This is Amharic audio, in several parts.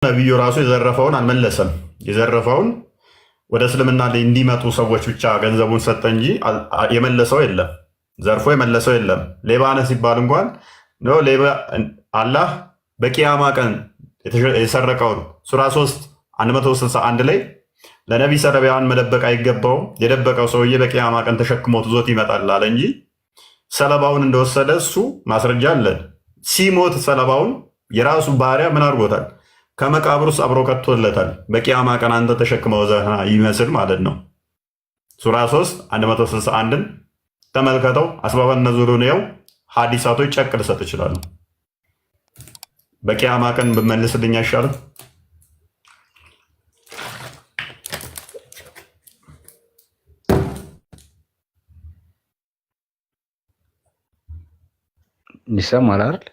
ነብዩ ራሱ የዘረፈውን አልመለሰም። የዘረፈውን ወደ እስልምና ላይ እንዲመጡ ሰዎች ብቻ ገንዘቡን ሰጠ እንጂ የመለሰው የለም። ዘርፎ የመለሰው የለም። ሌባ ነህ ሲባል እንኳን ሌባ አላህ በቂያማ ቀን የሰረቀውን ሱራ 3 161 ላይ ለነቢ ሰለቢያን መደበቅ አይገባውም። የደበቀው ሰውዬ በቂያማ ቀን ተሸክሞት ዞት ይመጣል አለ እንጂ ሰለባውን እንደወሰደ እሱ ማስረጃ አለን። ሲሞት ሰለባውን የራሱ ባሪያ ምን አድርጎታል? ከመቃብር ውስጥ አብሮ ከቶለታል። በቂያማ ቀን አንተ ተሸክመው ዘና ይመስል ማለት ነው። ሱራ 3 161ን ተመልከተው። አስባበ ነዙሉን ነው። ሐዲሳቶች ጨቅ ልሰጥ ይችላሉ። በቂያማ ቀን ብመልስልኝ አይሻልም? ይሰማል አይደል?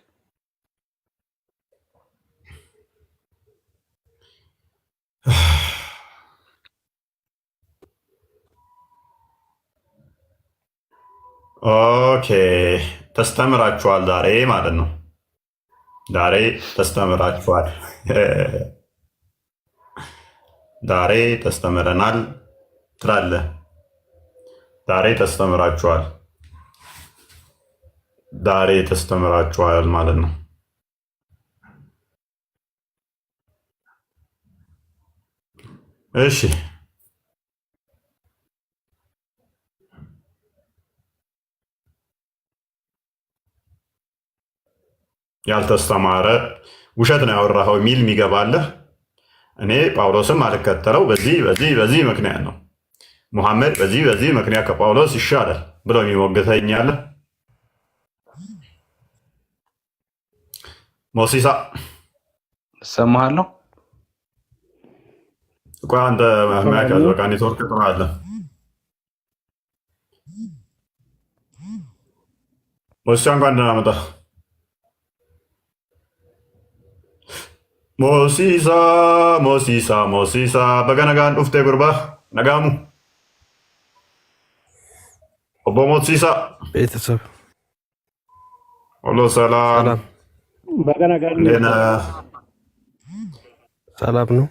ኦኬ ተስተምራችኋል ዛሬ ማለት ነው። ዛሬ ተስተምራችኋል። ዛሬ ተስተምረናል ትላለህ። ዛሬ ተስተምራችኋል። ዛሬ ተስተምራችኋል ማለት ነው። እሺ ያልተስተማረ ውሸት ነው ያወራኸው የሚል የሚገባለህ። እኔ ጳውሎስም አልከተለው በዚህ ምክንያት ነው። ሙሐመድ በዚህ ምክንያት ከጳውሎስ ይሻላል ብሎ የሚሞግተኛለ። ሞሲሳ እሰማሃለሁ። ቆይ አንተ ማያዝ በቃ ኔትወርክ ጥሩ አለ። ሞሲሳ እንኳን ደህና መጣህ። ሞሲሳ በገነጋን ዱፍቴ ጉርባ ነጋሙ ኦቦ ሞሲሳ ቤተሰብ ሁሉ ሰላም ሰላም ነው።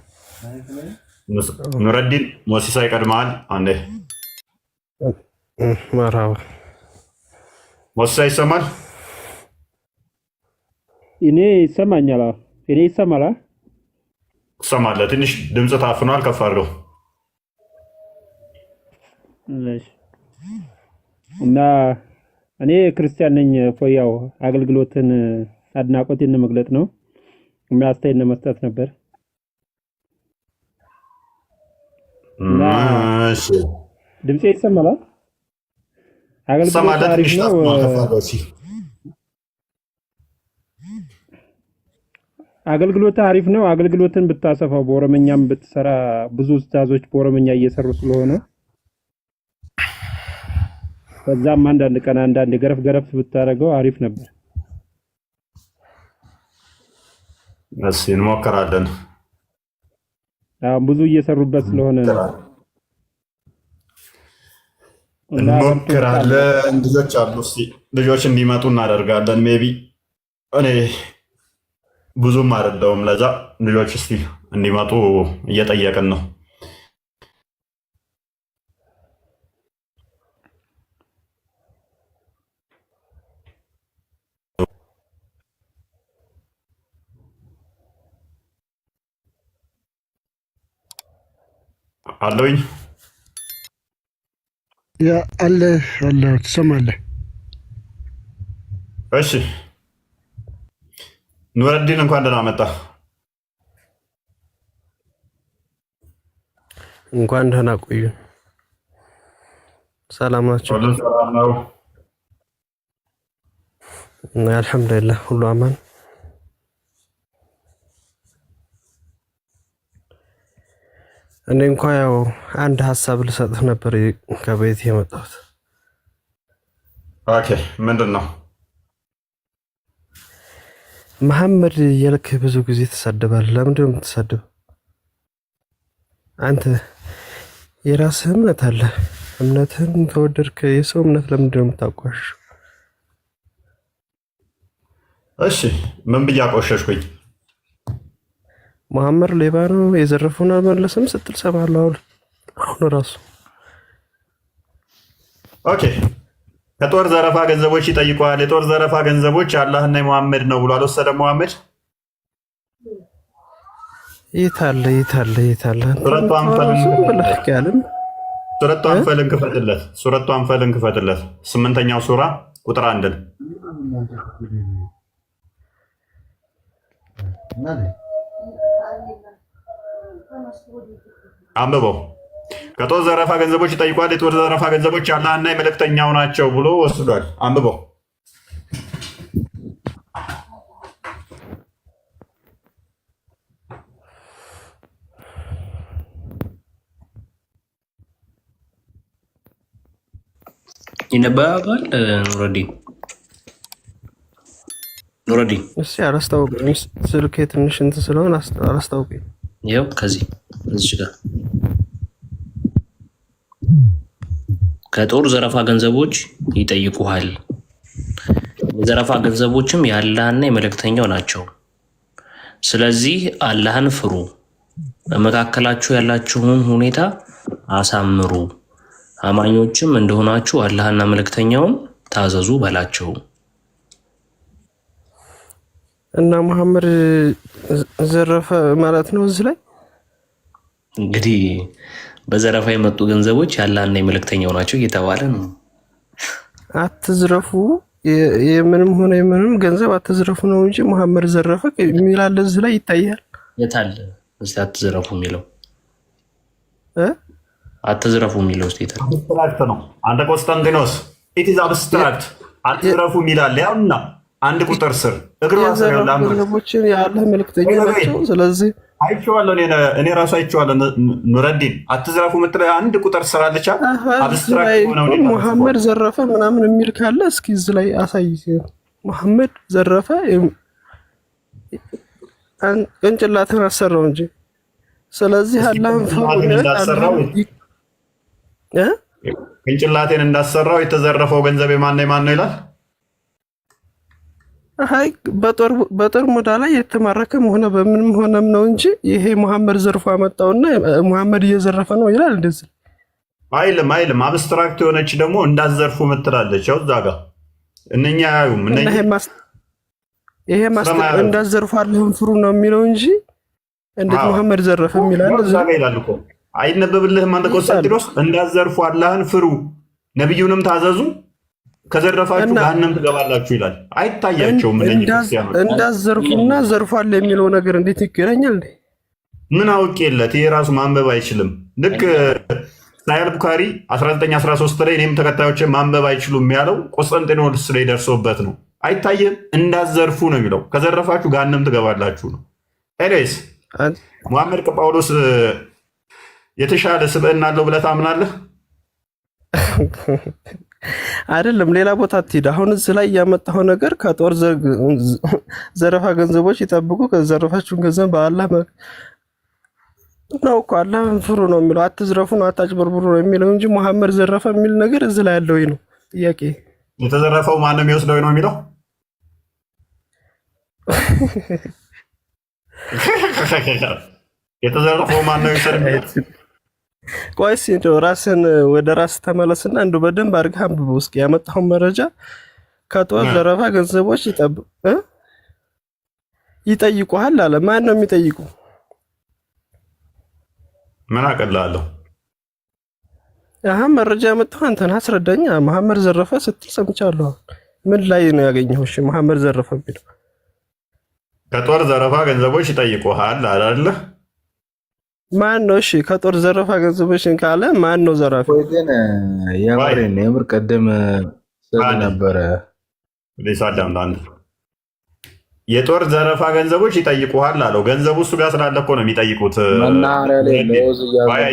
ኑረዲን ሞሲሳ ይቀድማል። አንዴ መርሃባ ሞሲሳ ይሰማል? እኔ ይሰማኛል። እኔ ይሰማል? ትሰማለህ? ትንሽ ድምፅ ታፍኗል። ከፍ አድርገው እና እኔ ክርስቲያን ነኝ። ያው አገልግሎትን አድናቆትን መግለጥ ነው እና አስተያየት መስጠት ነበር። እሺ ድምጼ ይሰማል? አገልግሎት አሪፍ ነው። አገልግሎት አሪፍ ነው። አገልግሎትን ብታሰፋው በኦሮምኛም ብትሰራ ብዙ ኡስታዞች በኦሮምኛ እየሰሩ ስለሆነ በዛም አንዳንድ ቀን አንዳንድ ገረፍ ብታረገው አሪፍ ነበር። እሺ እንሞክራለን። ብዙ እየሰሩበት ስለሆነ እንሞክራለን። ልጆች አሉ። እስኪ ልጆች እንዲመጡ እናደርጋለን። ሜቢ እኔ ብዙም አይደለሁም። ለዛ ልጆች እስቲ እንዲመጡ እየጠየቅን ነው። አለውኝ አለ ትሰማለህ? እሺ ኑረዲን እንኳን ደህና መጣ። እንኳን ደህና ቆዩ። ሰላም ናቸው? ሁሉ ሰላም ነው? አልሐምዱሊላህ ሁሉ አማን። እኔ እንኳን ያው አንድ ሀሳብ ልሰጥህ ነበር ከቤት የመጣሁት። ኦኬ ምንድን ነው? መሐመድ እያልክ ብዙ ጊዜ ትሳደባለህ። ለምንድን ነው የምትሳደብ? አንተ የራስህ እምነት አለ። እምነትህን ተወደድክ፣ የሰው እምነት ለምንድን ነው የምታቋሽሽ? እሺ ምን ብዬ አቆሸሽኩኝ? መሐመድ ሌባ ነው የዘረፈውን አልመለሰም ስትል ሰማለሁ። አሁን ራሱ ኦኬ። ከጦር ዘረፋ ገንዘቦች ይጠይቀዋል። የጦር ዘረፋ ገንዘቦች የአላህና የመሐመድ ነው ብሎ አልወሰደም መሐመድ። የታለ ሱረቱ አንፈልን ክፈትለት። ሱረቱ አንፈልን ክፈትለት። 8ኛው ሱራ ቁጥር 1 አንብበው። ከጦር ዘረፋ ገንዘቦች ይጠይቋል። የጦር ዘረፋ ገንዘቦች የአላህና የመልእክተኛው ናቸው ብሎ ወስዷል። አንብበው። ይነበባል። ኑረዲን እስኪ አላስታውቅም። ስልኬ ትንሽ እንትን ስለሆነ አላስታውቅም። ይኸው ከዚህ ጋር ከጦር ዘረፋ ገንዘቦች ይጠይቁሃል። የዘረፋ ገንዘቦችም የአላህና የመልእክተኛው ናቸው። ስለዚህ አላህን ፍሩ፣ በመካከላችሁ ያላችሁን ሁኔታ አሳምሩ፣ አማኞችም እንደሆናችሁ አላህና መልእክተኛውን ታዘዙ በላቸው። እና መሐመድ ዘረፈ ማለት ነው። እዚህ ላይ እንግዲህ በዘረፋ የመጡ ገንዘቦች የአላህና የመልእክተኛው ናቸው እየተባለ ነው። አትዝረፉ፣ የምንም ሆነ የምንም ገንዘብ አትዝረፉ ነው እንጂ መሐመድ ዘረፈ የሚላል እዚህ ላይ ይታያል። የታለ እስቲ አትዝረፉ የሚለው አትዝረፉ የሚለው እስቲ የታለ? አብስትራክት ነው። አንተ ቆስጠንጢኖስ ኢት ኢዝ አብስትራክት አትዝረፉ የሚላል ያውና አንድ ቁጥር ስር እግሩ ገንዘቦችን የአላህ መልእክተኛ ናቸው። ስለዚህ አይቼዋለሁ፣ እኔ ራሱ አይቼዋለሁ። ኑረዲን አትዝረፉ የምትለው አንድ ቁጥር ስር አለቻ። አብስትራክት ሆነው መሐመድ ዘረፈ ምናምን የሚል ካለ እስኪ እዚህ ላይ አሳይ። መሐመድ ዘረፈ ቅንጭላትን አሰራው እንጂ። ስለዚህ አላህን ቅንጭላቴን እንዳሰራው የተዘረፈው ገንዘብ የማን ነው ይላል። አይ በጦር ሜዳ ላይ የተማረከም ሆነ በምንም ሆነም ነው እንጂ ይሄ መሐመድ ዘርፎ አመጣውና መሐመድ እየዘረፈ ነው ይላል። እንደዚህ አይልም። አብስትራክት የሆነች ደግሞ እንዳዘርፉ ምትላለች። ያው እዛ ጋር እነኛ ያዩም ይሄ ማስተር እንዳዘርፉ አለህም ፍሩ ነው የሚለው እንጂ እንዴት መሐመድ ዘረፈ የሚላል እዛ ጋር ይላል እኮ። አይነበብልህም? አንተ ቆስጠንጢኖስ እንዳዘርፉ አላህን ፍሩ፣ ነብዩንም ታዘዙ፣ ከዘረፋችሁ ገሃነም ትገባላችሁ ይላል። አይታያቸውም? እንዳዘርፉና ዘርፏል የሚለው ነገር እንዴት ይገናኛል? ምን አውቄለት? ይሄ ራሱ ማንበብ አይችልም። ልክ ሳሂህ ቡኻሪ 1913 ላይ እኔም ተከታዮች ማንበብ አይችሉም ያለው ቆስጠንጢኖስ ላይ ደርሶበት ነው። አይታየም? እንዳዘርፉ ነው የሚለው። ከዘረፋችሁ ገሃነም ትገባላችሁ ነው። ኤኒዌይስ ሙሐመድ ከጳውሎስ የተሻለ ስብዕና አለው ብለህ ታምናለህ? አይደለም፣ ሌላ ቦታ አትሂድ። አሁን እዚህ ላይ ያመጣው ነገር ከጦር ዘረፋ ገንዘቦች ይጠብቁ፣ ከዘረፋችሁን ገንዘብ በአላህ ነው እኮ አላህን ፍሩ ነው የሚለው። አትዝረፉ ነው አታጭበርብሩ ነው የሚለው እንጂ መሐመድ ዘረፈ የሚል ነገር እዚህ ላይ ያለው ነው ጥያቄ። የተዘረፈው ማን ነው የሚወስደው ነው የሚለው? የተዘረፈው ማን ነው የሚወስደው? ቆይስ እንደው ራስን ወደ ራስ ተመለስና እንደው በደንብ አድርገህ አንብበው እስኪ። ያመጣው መረጃ ከጦር ዘረፋ ገንዘቦች ይጠይቁሃል አለ። ማን ነው የሚጠይቁ? ምን አቀላለሁ? መረጃ ያመጣው አንተን አስረዳኝ። መሐመድ ዘረፈ ስትል ሰምቻለሁ። ምን ላይ ነው ያገኘው? እሺ መሐመድ ዘረፈ ቢለው ከጦር ዘረፋ ገንዘቦች ይጠይቁሃል አይደለ? ማን ነው? እሺ ከጦር ዘረፋ ገንዘቦችን ካለ ማን ነው ዘራፊ? ግን የምር ቀደም ነበረ የጦር ዘረፋ ገንዘቦች ይጠይቁሃል አለው። ገንዘቡ እሱ ጋር ስላለ እኮ ነው የሚጠይቁት። መናኸሪያ ላይ ለውዝ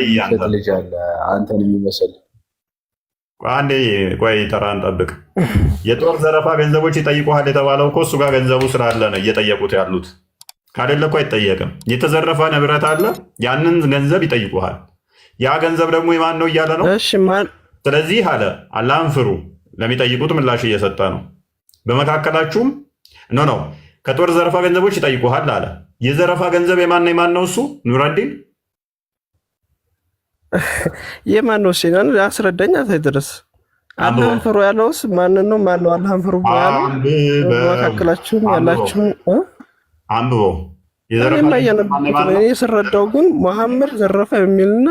እያሉ ልጅ አለ አንተን የሚመስል። አንዴ ቆይ ተራን ጠብቅ። የጦር ዘረፋ ገንዘቦች ይጠይቁሃል የተባለው እኮ እሱ ጋር ገንዘቡ ስላለ ነው እየጠየቁት ያሉት። ካደለ እኮ አይጠየቅም። የተዘረፈ ንብረት አለ፣ ያንን ገንዘብ ይጠይቁሃል። ያ ገንዘብ ደግሞ የማን ነው እያለ ነው። ስለዚህ አለ አላህን ፍሩ፣ ለሚጠይቁት ምላሽ እየሰጠ ነው። በመካከላችሁም ነው ከጦር ዘረፋ ገንዘቦች ይጠይቁሃል አለ። የዘረፋ ገንዘብ የማን ነው እሱ? ኑረዲን የማን ነው? ሲናን አስረዳኝ። አትድረስ አላህን ፍሩ ያለውስ ማን ነው? ማን ነው አላህን ፍሩ ያለው? መካከላችሁ ያላችሁ አንብበው። እኔ ስረዳው ግን መሐመድ ዘረፈ የሚልና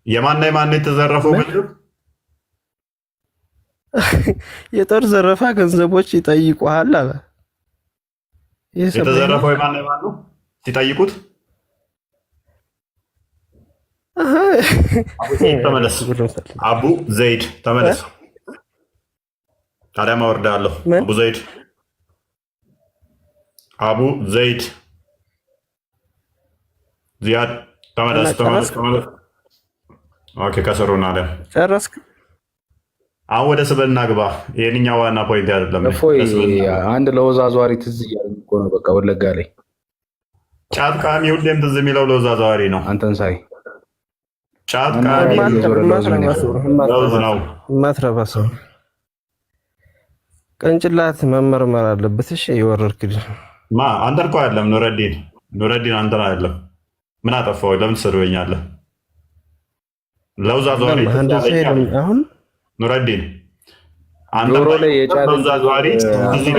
የማን የተዘረፈው ገንዘብ? የጦር ዘረፋ ገንዘቦች ይጠይቁሃል አለ። የተዘረፈው የማን ነው ሲጠይቁት? ተመለስ አቡ ዘይድ ተመለስ። ታዲያ ማወርዳለሁ። አቡ ዘይድ ዚያድ ተመለስ። ኦኬ ከስሩና አለ ጨረስክ? አሁን ወደ ስብዕና ግባ። ይሄንኛው ዋና ፖይንት አይደለም። አንድ ለወዛዟሪ ትዝ እያለኝ እኮ ነው። በቃ ወለጋ ላይ ጫት ቃሚ ሁሌም ትዝ የሚለው ለወዛዟሪ ነው። አንተን ሳይ ጫት ቃሚ ለውዝ ነው። ማትረባ ሰው ቅንጭላት መመርመር አለበት። እሺ ይወረርክልህ አንተ እኮ አይደለም ኑረዲን አንተን አይደለም። ምን አጠፋው? ለምን ትሰድበኛለህ? ለውዛዟሪ አሁን ኑረዲን ጆሮ ላይ የጫት ለውዛዟሪ እዚህ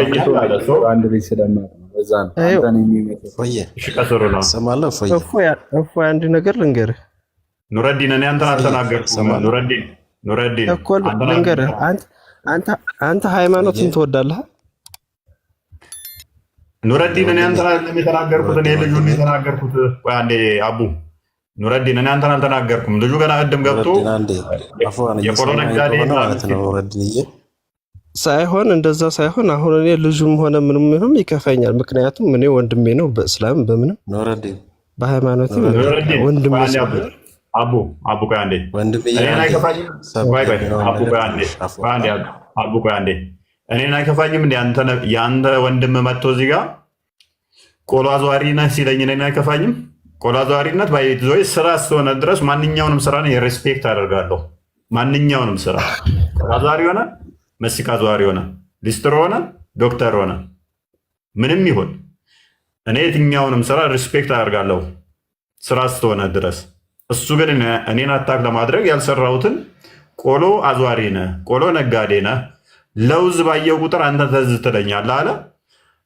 አንድ ልጅ ስለማት ነው። በዛ ነው አንተን የሚመጣው። እሺ ከስሩ ነው ሰማለህ። እፎይ አንድ ነገር ልንገርህ ኑረዲን፣ እኔ አንተን አልተናገርኩም። ኑረዲን እኮ ልንገርህ፣ አንተ ሃይማኖትን ትወዳለህ? ኑረዲን፣ እኔ አንተን አይደለም የተናገርኩት፣ እኔ ልጁን የተናገርኩት። ቆይ አንዴ አቡ ኑረዲን፣ እኔ አንተን አልተናገርኩም። ልጁ ገና ቅድም ገብቶ የቆሎ ነጋዴ ሳይሆን እንደዛ ሳይሆን አሁን እኔ ልጁም ሆነ ምንም ይሁን ይከፋኛል። ምክንያቱም እኔ ወንድሜ ነው፣ በእስላም በምንም በሃይማኖትም ወንድሜ ነው። አቡ ቆይ አንዴ እኔን አይከፋኝም። አቡ ቆይ አንዴ እኔን አይከፋኝም። እንደ የአንተ ወንድም መጥቶ እዚህ ጋር ቆሎ አዟሪ ነህ ሲለኝ እኔን አይከፋኝም። ቆሎ አዟሪነት ባይዞይ ስራ እስከሆነ ድረስ ማንኛውንም ስራ ነው የሬስፔክት አደርጋለሁ። ማንኛውንም ስራ ቆሎ አዟሪ ሆነ፣ መስካ አዟሪ ሆነ፣ ሊስትሮ ሆነ፣ ዶክተር ሆነ፣ ምንም ይሁን እኔ የትኛውንም ስራ ሪስፔክት አደርጋለሁ ስራ እስከሆነ ድረስ። እሱ ግን እኔን አታክ ለማድረግ ያልሰራሁትን ቆሎ አዟሪ ነህ፣ ቆሎ ነጋዴ ነህ፣ ለውዝ ባየው ቁጥር አንተ ትዝ ትለኛለህ አለ።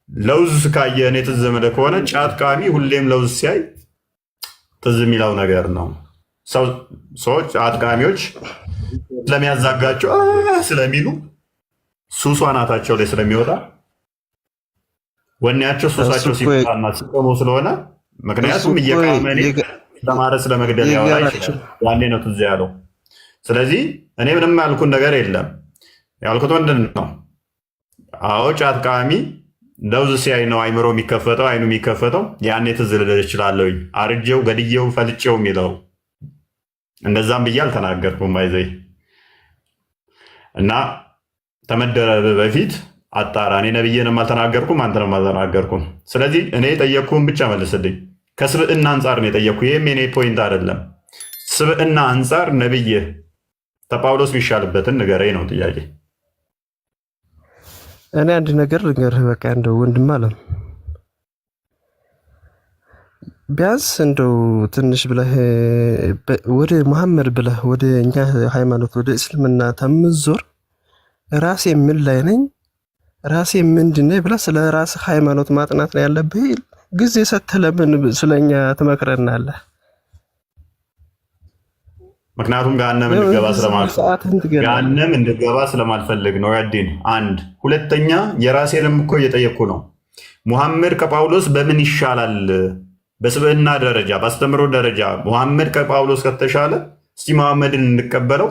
ለውዝ ካየ እኔ ትዝ የምልህ ከሆነ ጫት ቃሚ ሁሌም ለውዝ ሲያይ ትዝ የሚለው ነገር ነው። ሰዎች ጫት ቃሚዎች ስለሚያዛጋቸው ስለሚሉ ሱሷ ናታቸው ላይ ስለሚወጣ ወኔያቸው ሱሳቸው ሲወጣና ሲቆሙ ስለሆነ ምክንያቱም እየቃመ እኔ ለማረስ ስለመግደል ያወራ ይችላል። ያኔ ነው ትዝ ያለው። ስለዚህ እኔ ምንም ያልኩን ነገር የለም። ያልኩት ምንድን ነው? አዎ ጫት ቃሚ ለውዝ ሲያይ ነው አይምሮ የሚከፈተው፣ አይኑ የሚከፈተው። ያኔ ትዝ ልልህ እችላለሁኝ። አርጄው ገድዬው ፈልጬው የሚለው እንደዛም ብዬ አልተናገርኩም። ባይዘይ እና ተመደረብ በፊት አጣራ። እኔ ነብዬንም አልተናገርኩም፣ አንተንም አልተናገርኩም። ስለዚህ እኔ የጠየቅኩህን ብቻ መልስልኝ። ከስብዕና አንጻር ነው የጠየቅኩህ። ይህም የኔ ፖይንት አይደለም። ስብዕና አንጻር ነብይህ ተጳውሎስ የሚሻልበትን ንገረኝ ነው ጥያቄ። እኔ አንድ ነገር ልንገርህ። በቃ እንደው ወንድም አለም ቢያንስ እንደው ትንሽ ብለህ ወደ መሐመድ ብለህ ወደ እኛ ሃይማኖት ወደ እስልምና ተምዞር ራሴ ምን ላይ ነኝ ራሴ ምንድን ነኝ ብለህ ስለ ራስህ ሃይማኖት ማጥናት ነው ያለብህ። ጊዜ ሰጥተህ ለምን ስለኛ ትመክረናለህ? ምክንያቱም ገሃነም እንድገባ ስለማልፈልግ ነው። ያዲን አንድ ሁለተኛ የራሴንም እኮ እየጠየቅኩ ነው። ሙሐመድ ከጳውሎስ በምን ይሻላል? በስብዕና ደረጃ በአስተምሮ ደረጃ ሙሐመድ ከጳውሎስ ከተሻለ እስቲ ሙሐመድን እንቀበለው።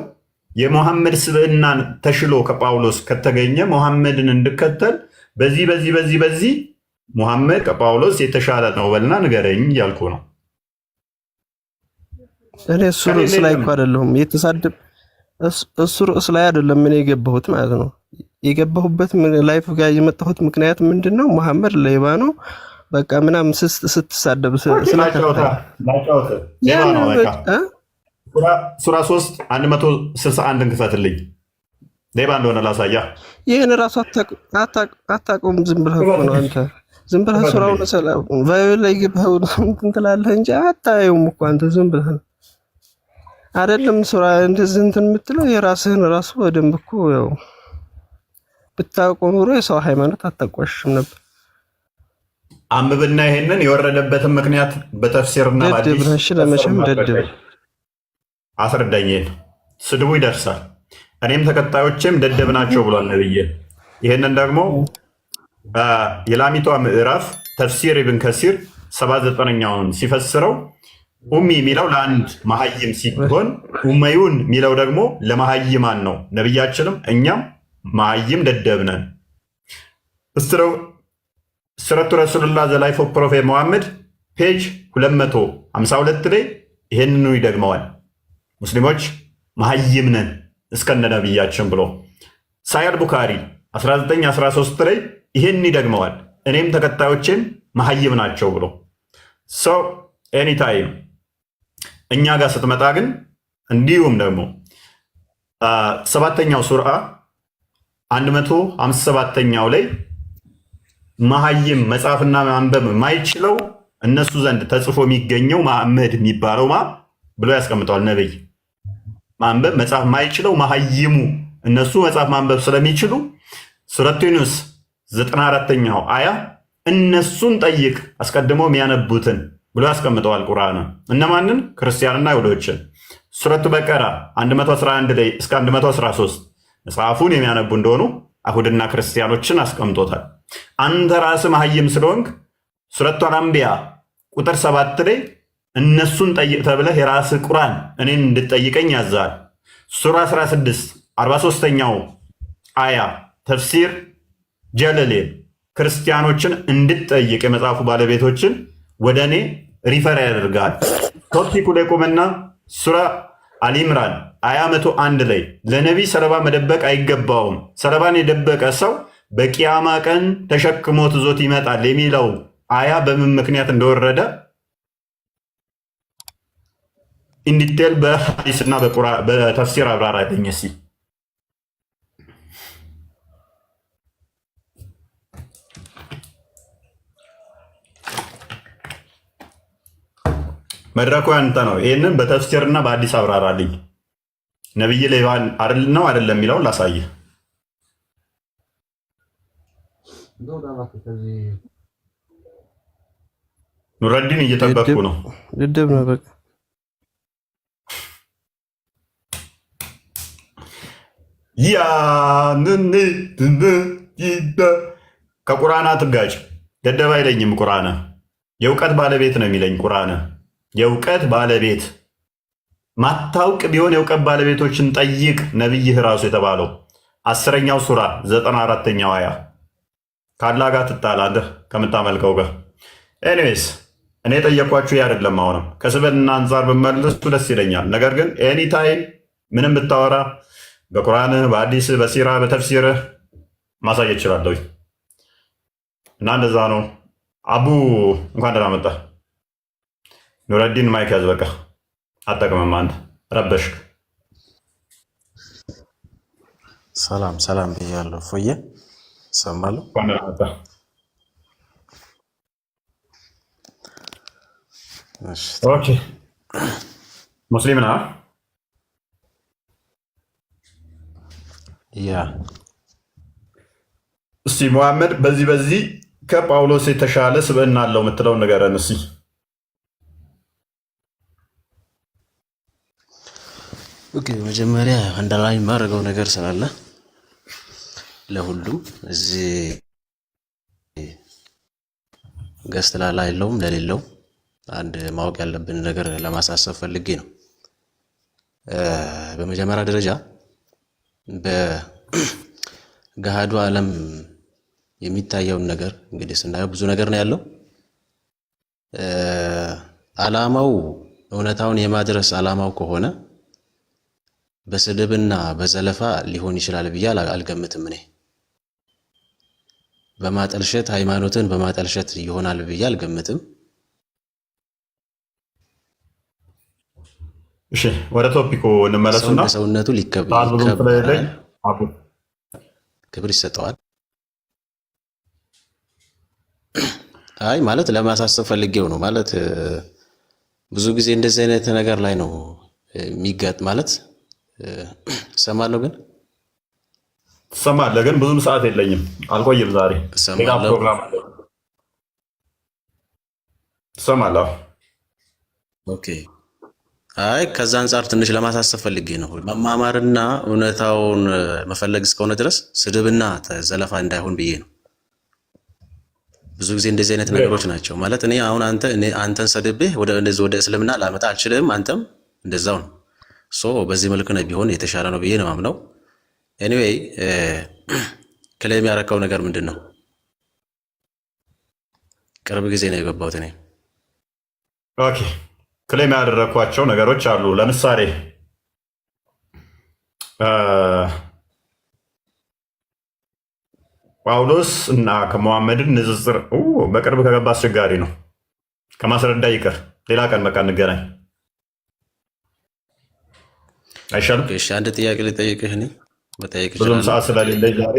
የሙሐመድ ስብዕናን ተሽሎ ከጳውሎስ ከተገኘ ሙሐመድን እንድከተል በዚህ ሙሐመድ ከጳውሎስ የተሻለ ነው በልና ንገረኝ እያልኩ ነው። እኔ እሱ ርዕስ ላይ እኮ አይደለሁም የተሳደብ እሱ ርዕስ ላይ አይደለም ምን የገባሁት ማለት ነው። የገባሁበት ላይፍ ጋር የመጣሁት ምክንያት ምንድነው? ሙሐመድ ሌባ ነው በቃ ምናምን ስትሳደብ ሱራ 3 161 ክፈትልኝ። ሌባ እንደሆነ ላሳያ። ይህን ራሱ አታውቀውም። ዝም ብለህ እኮ ነው አንተ ዝም ብለህ ሱራውን ሰላም ቫዩ ላይ ግባው እንትን ትላለህ እንጂ አታየውም እኮ አንተ ዝም ብለህ ነው አይደለም ሱራ እንደዚህ እንትን የምትለው የራስህን ራሱ በደንብ እኮ ያው ብታውቀው ኑሮ የሰው ሃይማኖት አታቋሽሽም ነበር። አንብብና ይሄንን የወረደበትን ምክንያት በተፍሲርና በአዲስ ለመቼም ደድብ አስረዳኝ። ስድቡ ይደርሳል። እኔም ተከታዮቼም ደደብ ናቸው ብሏል ነብዬ። ይሄንን ደግሞ የላሚቷ ምዕራፍ ተፍሲር ኢብን ከሲር 79ኛውን ሲፈስረው ኡሚ የሚለው ለአንድ መሀይም ሲሆን ኡመዩን የሚለው ደግሞ ለመሀይማን ነው። ነብያችንም እኛም መሀይም ደደብ ነን። ስረቱ ረሱሉላህ ዘ ላይፍ ኦፍ ፕሮፌት መሐመድ ፔጅ 252 ላይ ይሄንኑ ይደግመዋል። ሙስሊሞች መሀይም ነን እስከነ ነብያችን ብሎ ሳሂህ ቡኻሪ 1913 ላይ ይሄን ይደግመዋል። እኔም ተከታዮቼም መሀይም ናቸው ብሎ ሰው ኤኒታይም እኛ ጋር ስትመጣ ግን እንዲሁም ደግሞ ሰባተኛው ሱራ 157ኛው ላይ መሀይም መጻፍና ማንበብ የማይችለው እነሱ ዘንድ ተጽፎ የሚገኘው መሐመድ የሚባለው ብሎ ያስቀምጠዋል። ነብይ ማንበብ መጻፍ የማይችለው መሀይሙ እነሱ መጻፍ ማንበብ ስለሚችሉ ሱረቱ ዩኑስ 94ኛው አያ እነሱን ጠይቅ አስቀድሞ የሚያነቡትን ብሎ ያስቀምጠዋል። ቁርአን እነማንን? ክርስቲያንና ይሁዶችን። ሱረቱ በቀራ 111 ላይ እስከ 113 መጽሐፉን የሚያነቡ እንደሆኑ አይሁድና ክርስቲያኖችን አስቀምጦታል። አንተ ራስህ መሀይም ስለሆንክ ሱረቱ አልአንቢያ ቁጥር 7 ላይ እነሱን ጠይቅ ተብለህ የራስህ ቁርአን እኔን እንድጠይቀኝ ያዛል። ሱራ 16 43ኛው አያ ተፍሲር ጀለሌል ክርስቲያኖችን እንድትጠይቅ የመጽሐፉ ባለቤቶችን ወደ እኔ ሪፈር ያደርጋል። ቶፒኩ ላይ ቆመና ሱራ አልኢምራን አያ 101 ላይ ለነቢይ ሰለባ መደበቅ አይገባውም፣ ሰለባን የደበቀ ሰው በቂያማ ቀን ተሸክሞት ዞት ይመጣል የሚለው አያ በምን ምክንያት እንደወረደ ኢንዲቴል በሐዲስና በተፍሲር አብራራ ያገኘ መድረኩ ያንተ ነው። ይህንን በተፍሲርና በአዲስ አብራራልኝ። ነብይ ሌባን ነው አይደለም የሚለውን ላሳየህ። ኑረዲን እየጠበቅኩ ነው። ድድብ ነው በቃ ያንን ከቁርአን አትጋጭ። ደደብ አይለኝም ቁርአን። የእውቀት ባለቤት ነው የሚለኝ ቁርአን። የእውቀት ባለቤት ማታውቅ ቢሆን የእውቀት ባለቤቶችን ጠይቅ ነብይህ ራሱ የተባለው 10ኛው ሱራ 94ኛው አያ ካላ ጋር ትጣላለህ ከምታመልከው ጋር። ኤኒዌይስ እኔ ጠየኳችሁ አይደለም። አሁንም ከስብዕና አንጻር ብመልሱ ደስ ይለኛል። ነገር ግን ኤኒታይም ምንም ብታወራ በቁርአን በአዲስ በሲራ በተፍሲርህ ማሳየት እችላለሁ እና እንደዛ ነው። አቡ እንኳን ደህና መጣህ። ኑረዲን ማይክ ያዝ። በቃ አጠቅምም አንተ ረበሽክ። ሰላም ሰላም ብያለሁ። ፎየ ሰማለሁ። እንኳን ደህና መጣህ። ኦኬ ሙስሊም ነህ? ያ እስቲ ሙሐመድ በዚህ ከጳውሎስ የተሻለ ስብዕና አለው የምትለውን ንገረን እስቲ። ኦኬ መጀመሪያ አንደላይ የማደርገው ነገር ስላለ ለሁሉም እዚህ ገስት ላላ የለውም ለሌለው አንድ ማወቅ ያለብን ነገር ለማሳሰብ ፈልጌ ነው። በመጀመሪያ ደረጃ በገሃዱ ዓለም የሚታየውን ነገር እንግዲህ ስናየው ብዙ ነገር ነው ያለው። ዓላማው እውነታውን የማድረስ ዓላማው ከሆነ በስድብና በዘለፋ ሊሆን ይችላል ብዬ አልገምትም። እኔ በማጠልሸት ሃይማኖትን በማጠልሸት ይሆናል ብዬ አልገምትም። እሺ ወደ ቶፒኩ እንመለስና ሰውነቱ ክብር ይሰጠዋል። አይ ማለት ለማሳሰብ ፈልጌው ነው ማለት ብዙ ጊዜ እንደዚህ አይነት ነገር ላይ ነው የሚጋጥ ማለት ሰማለሁ ግን ትሰማለህ ግን ብዙም ሰዓት የለኝም አልቆይም ዛሬ ሌላ ፕሮግራም አለ ትሰማለህ ኦኬ አይ ከዛ አንጻር ትንሽ ለማሳሰብ ፈልጌ ነው መማማርና እውነታውን መፈለግ እስከሆነ ድረስ ስድብና ዘለፋ እንዳይሆን ብዬ ነው ብዙ ጊዜ እንደዚህ አይነት ነገሮች ናቸው ማለት እኔ አሁን አንተን ሰድቤህ ወደ እስልምና ላመጣ አልችልም አንተም እንደዛው ነው ሶ በዚህ መልኩ ነው ቢሆን የተሻለ ነው ብዬ ነው ማምነው ኤኒዌይ ክሌም ያረከው ነገር ምንድነው ቅርብ ጊዜ ነው የገባሁት እኔ ኦኬ ክሌም ያደረኳቸው ነገሮች አሉ ለምሳሌ ጳውሎስ እና ከመሐመድን ንጽጽር በቅርብ ከገባ አስቸጋሪ ነው ከማስረዳ ይቅር ሌላ ቀን በቃ እንገናኝ አይሻልም እሺ አንድ ጥያቄ ልጠይቅህ እኔ መጠየቅ ብዙም ሰዓት ስለሌለኝ ዛሬ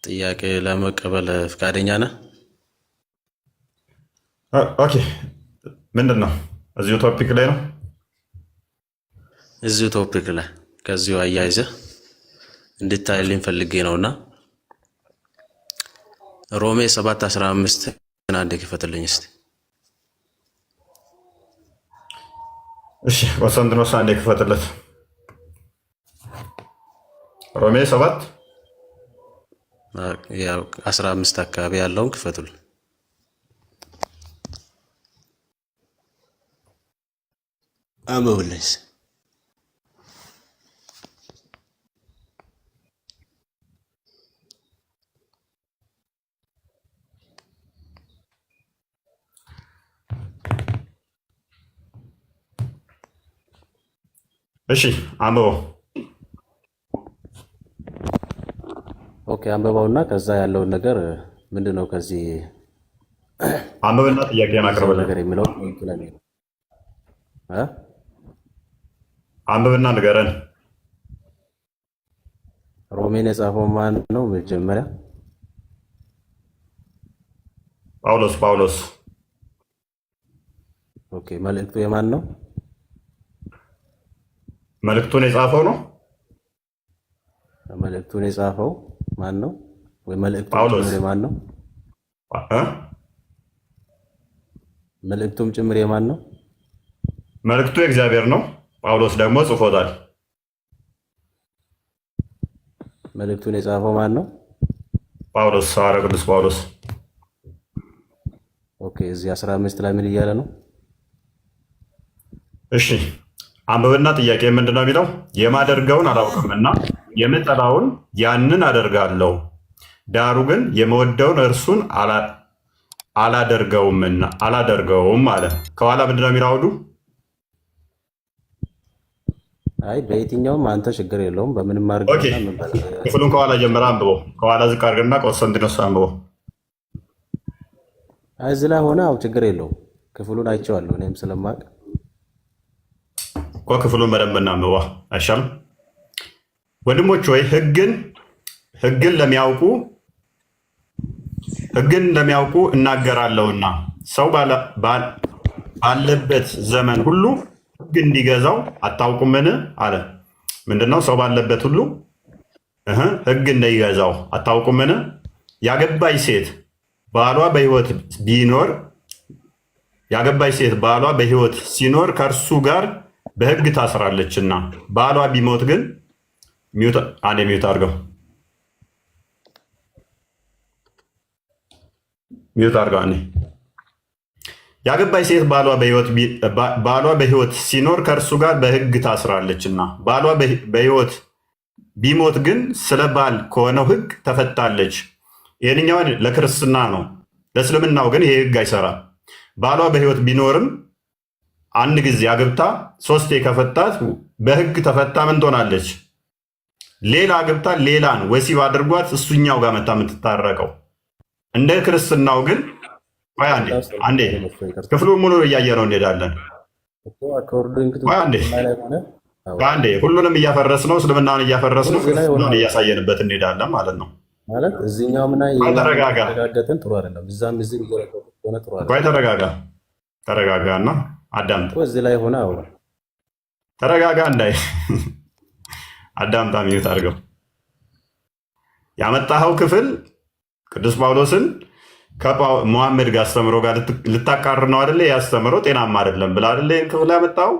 ጥያቄ ለመቀበል ፈቃደኛ ነህ ኦኬ ምንድን ነው እዚሁ ቶፒክ ላይ ነው እዚሁ ቶፒክ ላይ ከዚሁ አያይዘህ እንድታይልኝ ፈልጌ ነውና ሮሜ 7:15 አንድ ክፈትልኝ እስቲ እሺ ወሰንድኖስ አንድ ክፈትለት ሮሜ 7 ያው 15 አካባቢ ያለውን ክፈቱል አመውልስ እሺ አንብበው ኦኬ አንብበውና ከዛ ያለውን ነገር ምንድነው ከዚህ አንብበና ጥያቄን አቅርብልኝ ነገር የሚለው አንብበና ንገረን ሮሜን የጻፈው ማን ነው መጀመሪያ ጳውሎስ ኦኬ መልእክቱ የማን ነው መልእክቱን የጻፈው ነው መልእክቱን የጻፈው ማን ነው ወይ መልእክቱ የማን ነው መልእክቱም ጭምር የማን ነው መልእክቱ የእግዚአብሔር ነው ጳውሎስ ደግሞ ጽፎታል መልእክቱን የጻፈው ማን ነው ጳውሎስ ሐዋርያው ቅዱስ ጳውሎስ ኦኬ እዚህ 15 ላይ ምን እያለ ነው እሺ አንብብና ጥያቄ ምንድነው የሚለው የማደርገውን አላውቅምና የምጠላውን ያንን አደርጋለሁ ዳሩ ግን የምወደውን እርሱን አላደርገውም አለ ከኋላ ምንድነው የሚራውዱ አይ በየትኛውም አንተ ችግር የለውም በምንም አድርገና ምን ባለ ክፍሉን ከኋላ ጀምራ አንብበው ከኋላ ዝቅ አድርግና ቆሰንቲኖስ አንብበው አይ እዚህ ላይ ሆነ አው ችግር የለውም ክፍሉን አይቼዋለሁ እኔም ስለማቅ ክፍሉን በደንብ እናንብባ አይሻልም ወንድሞች ወይ ህግን ለሚያውቁ እናገራለሁና ሰው ባለበት ዘመን ሁሉ ህግ እንዲገዛው አታውቁምን አለ ምንድነው ሰው ባለበት ሁሉ ህግ እንዲገዛው አታውቁምን ያገባች ሴት ባሏ በህይወት ሲኖር ከእርሱ ጋር በህግ ታስራለችና ባሏ ቢሞት ግን ሚውት አድርገው ያገባች ሴት ባሏ በህይወት ሲኖር ከእርሱ ጋር በህግ ታስራለችና ባሏ በህይወት ቢሞት ግን ስለ ባል ከሆነው ህግ ተፈታለች ይህንኛውን ለክርስትና ነው ለእስልምናው ግን ይሄ ህግ አይሰራም ባሏ በህይወት ቢኖርም አንድ ጊዜ አግብታ ሶስቴ ከፈታት በህግ ተፈታ ምን ትሆናለች ሌላ አግብታ ሌላን ወሲብ አድርጓት እሱኛው ጋር መታ የምትታረቀው እንደ ክርስትናው ግን አንዴ ክፍሉ ሙሉ እያየነው እንሄዳለን አንዴ ሁሉንም እያፈረስ ነው እስልምናን እያፈረስ ነው እያሳየንበት እንሄዳለን ማለት ነው ማለት እዚህኛውም ላይ ተረጋጋ፣ የተረጋገጠን ጥሩ አይደለም። እዛም እዚህ ሆነ ጥሩ አይደለም። ተረጋጋ እና አዳምጥ። እዚህ ላይ ሆነ አውራ ተረጋጋ እንዳይ አዳምጣ ሚዩት አድርገው። ያመጣኸው ክፍል ቅዱስ ጳውሎስን ከሙሐመድ ጋር አስተምሮ ጋር ልታቃር ነው አይደለ? ያስተምሮ ጤናማ አይደለም ብላ አይደለ? ይህን ክፍል ያመጣው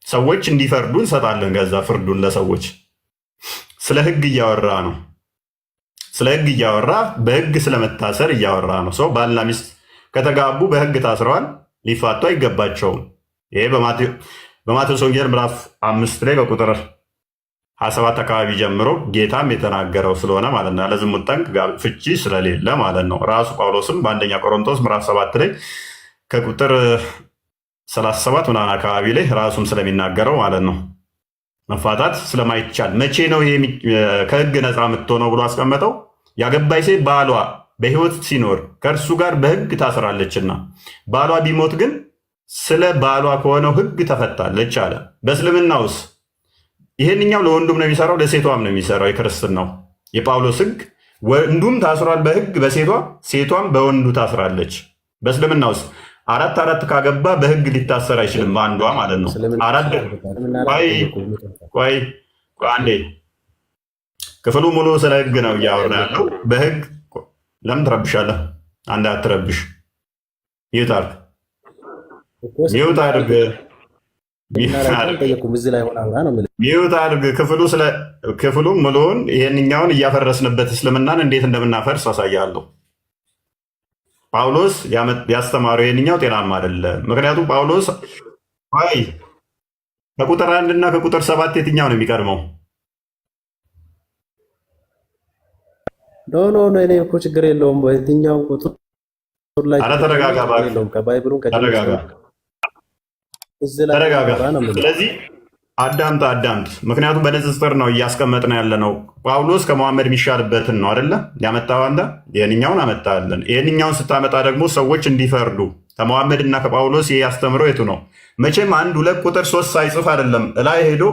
ሰዎች እንዲፈርዱ እንሰጣለን። ገዛ ፍርዱን ለሰዎች ስለ ህግ እያወራ ነው። ስለ ህግ እያወራ በህግ ስለመታሰር እያወራ ነው። ሰው ባልና ሚስት ከተጋቡ በህግ ታስረዋል፣ ሊፋቱ አይገባቸውም። ይሄ በማቴዎስ ወንጌል ምዕራፍ 5 ላይ በቁጥር 27 አካባቢ ጀምሮ ጌታም የተናገረው ስለሆነ ማለት ነው። ለዝሙት ጠንቅ ፍቺ ስለሌለ ማለት ነው። ራሱ ጳውሎስም በአንደኛ ቆሮንቶስ ምዕራፍ 7 ላይ ከቁጥር 37 ምናምን አካባቢ ላይ ራሱም ስለሚናገረው ማለት ነው መፋታት ስለማይቻል መቼ ነው ይሄ ከህግ ነፃ የምትሆነው ብሎ አስቀመጠው። ያገባይ ሴት ባሏ በህይወት ሲኖር ከእርሱ ጋር በህግ ታስራለችና ባሏ ቢሞት ግን ስለ ባሏ ከሆነው ህግ ተፈታለች አለ። በእስልምናውስ ይሄንኛው ለወንዱም ነው የሚሰራው፣ ለሴቷም ነው የሚሰራው። የክርስትናው የጳውሎስ ህግ ወንዱም ታስሯል በህግ በሴቷ፣ ሴቷም በወንዱ ታስራለች። በእስልምናውስ አራት ካገባ በህግ ሊታሰር አይችልም፣ አንዷ ማለት ነው። ቆይ አንዴ፣ ክፍሉ ሙሉ ስለ ህግ ነው እያወራ ያለው። በህግ ለምን ትረብሻለህ? አንድ አትረብሽ። ሚዩት አድርግ ክፍሉ ሙሉውን ይሄንኛውን እያፈረስንበት እስልምናን እንዴት እንደምናፈርስ አሳያለሁ። ጳውሎስ ያስተማረው ይሄንኛው ጤናማ አይደለም። ምክንያቱም ጳውሎስ ከቁጥር 1 እና ከቁጥር 7 የትኛው ነው የሚቀድመው? ኖ እኔ እኮ ችግር የለውም። በየትኛው ቁጥር ላይ ተረጋጋ። ስለዚህ አዳምጥ። ምክንያቱም በንጽጽር ነው እያስቀመጥን ያለ ነው። ጳውሎስ ከመሐመድ የሚሻልበትን ነው አይደለ ያመጣው አንተ። ይህንኛውን አመጣለን። ይህንኛውን ስታመጣ ደግሞ ሰዎች እንዲፈርዱ ከመሐመድ እና ከጳውሎስ ይህ ያስተምረው የቱ ነው? መቼም 1 2 ቁጥር 3 ሳይጽፍ አይደለም እላይ ሄዶ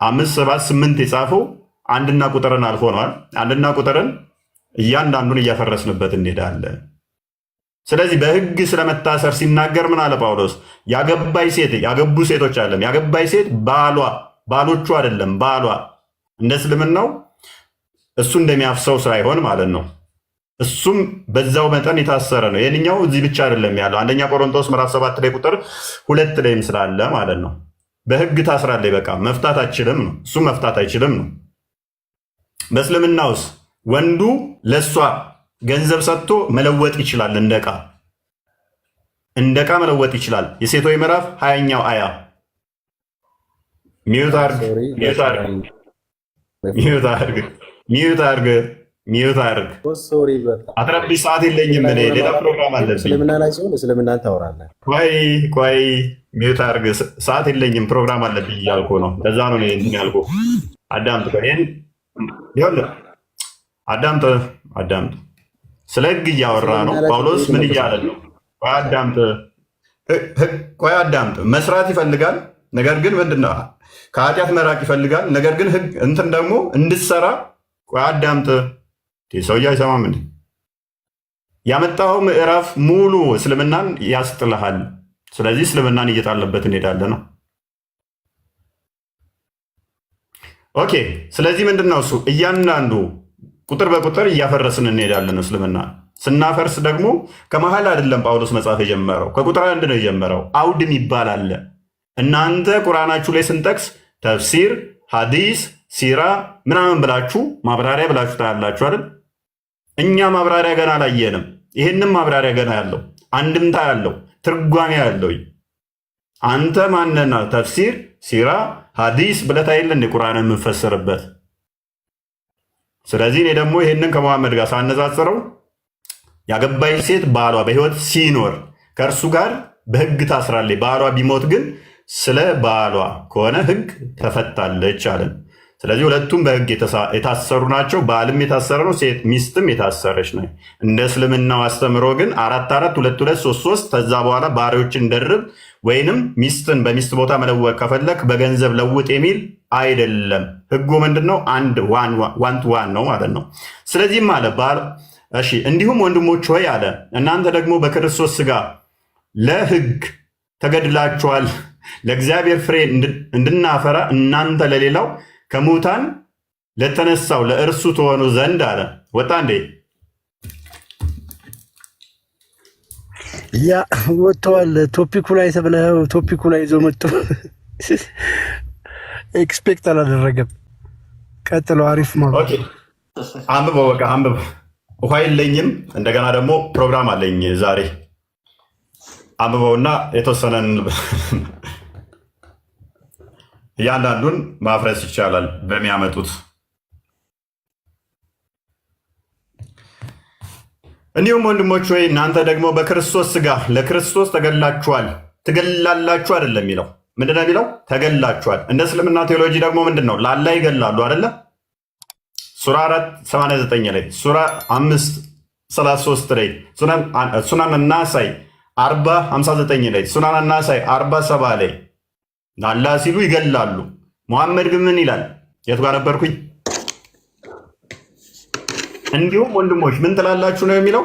5 7 8 የጻፈው አንድና ቁጥርን አልፎ ነዋል። አንድና ቁጥርን እያንዳንዱን እያፈረስንበት እንሄዳለን። ስለዚህ በህግ ስለመታሰር ሲናገር ምን አለ ጳውሎስ? ያገባይ ሴት ያገቡ ሴቶች አለም ያገባይ ሴት ባሎቹ አይደለም ባሏ እንደ እስልምናው እሱ እንደሚያፍሰው ሳይሆን ማለት ነው። እሱም በዛው መጠን የታሰረ ነው። ይህንኛው እዚህ ብቻ አይደለም ያለው አንደኛ ቆሮንቶስ ምዕራፍ 7 ላይ ቁጥር 2 ላይም ስላለ ማለት ነው። በህግ ታስራለች፣ በቃ መፍታት አችልም ነው። እሱ መፍታት አይችልም ነው። በእስልምናውስ ወንዱ ለእሷ ገንዘብ ሰጥቶ መለወጥ ይችላል። እንደ ዕቃ መለወጥ ይችላል። የሴቶች ምዕራፍ 20ኛው አያ ሚዩት አርግ። አትረብሽ፣ ሰዓት የለኝም እኔ ሌላ ፕሮግራም አለብኝ። እስልምና ታወራለህ። ቆይ ሚዩት አርግ፣ ሰዓት የለኝም ፕሮግራም አለብኝ እያልኩ ነው። ለዛ ነው ያልኩ። አዳምጥ። ስለ ህግ እያወራ ነው ጳውሎስ። ምን እያለ ነው? አዳምጥ። መስራት ይፈልጋል፣ ነገር ግን ምንድነው ከኃጢአት መራቅ ይፈልጋል። ነገር ግን ህግ እንትን ደግሞ እንድትሰራ አዳምጥ። ሰውዬ አይሰማም እንዴ? ያመጣው ምዕራፍ ሙሉ እስልምናን ያስጥልሃል። ስለዚህ እስልምናን እየጣለበት እንሄዳለን ነው። ኦኬ። ስለዚህ ምንድነው እሱ እያንዳንዱ ቁጥር በቁጥር እያፈረስን እንሄዳለን። እስልምና ስናፈርስ ደግሞ ከመሀል አይደለም ጳውሎስ መጽሐፍ የጀመረው፣ ከቁጥር 1 ነው የጀመረው። አውድም ይባላል። እናንተ ቁርአናችሁ ላይ ስንጠቅስ ተፍሲር፣ ሐዲስ፣ ሲራ ምናምን ብላችሁ ማብራሪያ ብላችሁ ታያላችሁ አይደል? እኛ ማብራሪያ ገና አላየንም። ይህንም ማብራሪያ ገና ያለው አንድምታ ያለው ትርጓሜ ያለው አንተ ማነና ተፍሲር፣ ሲራ፣ ሐዲስ ብለህ ታይልን ቁርአንን የምንፈስርበት። ስለዚህ እኔ ደግሞ ይህንን ከመሐመድ ጋር ሳነጻጽረው ያገባች ሴት ባሏ በህይወት ሲኖር ከእርሱ ጋር በህግ ታስራለች፣ ባሏ ቢሞት ግን ስለ ባሏ ከሆነ ህግ ተፈታለች አለን። ስለዚህ ሁለቱም በህግ የታሰሩ ናቸው። ባልም የታሰረ ነው፣ ሴት ሚስትም የታሰረች ነው። እንደ እስልምናው አስተምሮ ግን 4 4 2 2 3 3 ከዛ በኋላ ባሪዎችን ደርብ ወይንም ሚስትን በሚስት ቦታ መለወጥ ከፈለክ በገንዘብ ለውጥ የሚል አይደለም። ህጉ ምንድነው? አንድ ዋን ቱ ዋን ነው ማለት ነው። ስለዚህም አለ እሺ፣ እንዲሁም ወንድሞች ሆይ አለ እናንተ ደግሞ በክርስቶስ ሥጋ ለህግ ተገድላችኋል፣ ለእግዚአብሔር ፍሬ እንድናፈራ እናንተ ለሌላው ከሙታን ለተነሳው ለእርሱ ትሆኑ ዘንድ አለ። ወጣ እንዴ? ያ ወጥተዋል። ቶፒኩ ላይ ተብለው ቶፒኩ ላይ ይዞ መጡ። ኤክስፔክት አላደረገም። ቀጥለው አሪፍ ማለት አንብበው፣ በቃ አንብብ። ውሃ የለኝም እንደገና ደግሞ ፕሮግራም አለኝ ዛሬ። አንብበውና የተወሰነን እያንዳንዱን ማፍረስ ይቻላል በሚያመጡት። እንዲሁም ወንድሞች ሆይ እናንተ ደግሞ በክርስቶስ ሥጋ ለክርስቶስ ተገላችኋል። ትገላላችሁ አይደለም የሚለው፣ ምንድን ነው የሚለው? ተገላችኋል። እንደ እስልምና ቴዎሎጂ ደግሞ ምንድን ነው? ላላ ይገላሉ አይደለ? ሱራ 4:89 ላይ፣ ሱራ 5:33 ላይ፣ ሱናን ናሳይ 40:59 ላይ፣ ሱናን ናሳይ 47 ላይ ላላ ሲሉ ይገላሉ። ሙሐመድ ግን ምን ይላል? የቱ ጋር ነበርኩኝ? እንዲሁም ወንድሞች ምን ትላላችሁ ነው የሚለው።